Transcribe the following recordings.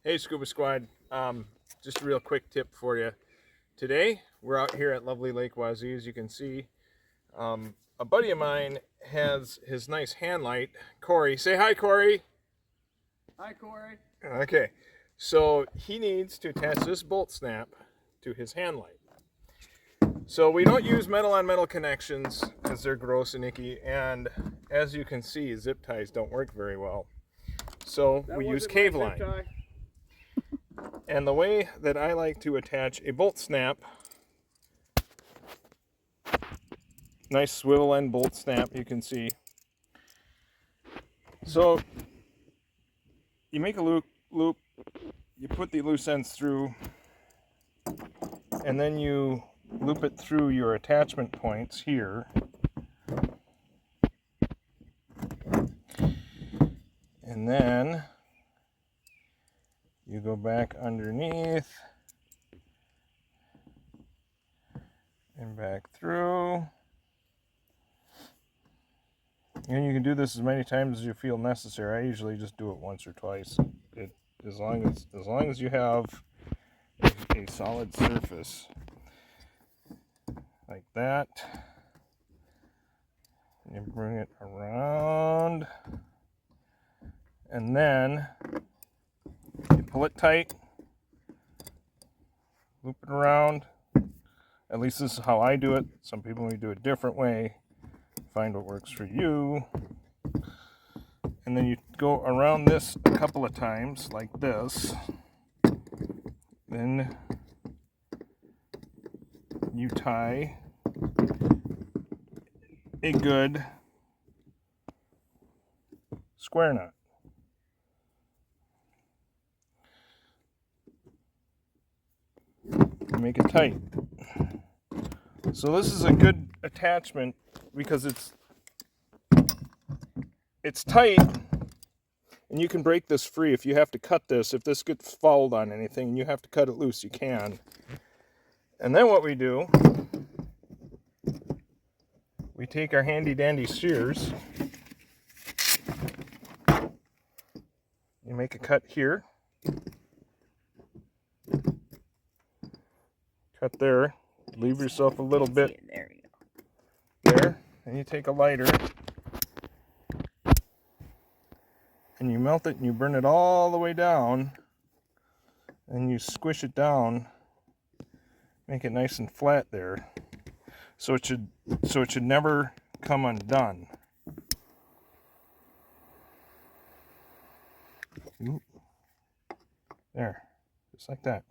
Hey Scuba Squad, just a real quick tip for you. Today, we're out here at lovely Lake Wazoo, as you can see. A buddy of mine has his nice hand light. Corey, say hi Corey. Hi, Corey. Okay, so he needs to attach this bolt snap to his hand light. So we don't use metal on metal connections because they're gross and icky, and as you can see, zip ties don't work very well. So we use cave line. And the way that I like to attach a bolt snap, nice swivel end bolt snap, you can see. So you make a loop, you put the loose ends through, and then you loop it through your attachment points here. And then you go back underneath and back through. And you can do this as many times as you feel necessary. I usually just do it once or twice. As long as you have a solid surface like that. You bring it around, and then you pull it tight, loop it around. At least this is how I do it. Some people may do it a different way. Find what works for you. And then you go around this a couple of times like this. Then you tie a good square knot. Make it tight. So this is a good attachment because it's tight, and you can break this free if you have to cut this. If this gets fouled on anything and you have to cut it loose, you can. And then what we do, we take our handy dandy shears. You make a cut here. Cut there. Leave yourself a little bit there. And you take a lighter and you melt it and you burn it all the way down. And you squish it down. Make it nice and flat there. So it should never come undone. There, just like that.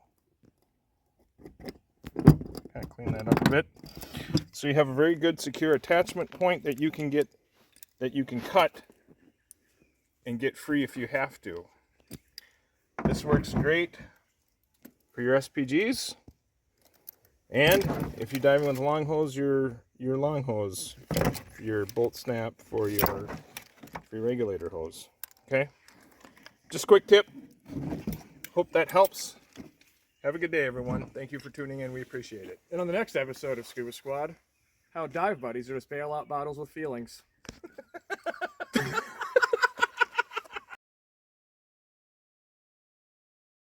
Kind of clean that up a bit. So you have a very good secure attachment point that you can cut and get free if you have to. This works great for your SPGs, and if you're diving with long hose, your long hose, your bolt snap for your regulator hose. Okay, just a quick tip. Hope that helps. Have a good day, everyone. Thank you for tuning in. We appreciate it. And on the next episode of Scuba Squad, how dive buddies are just bailout bottles with feelings.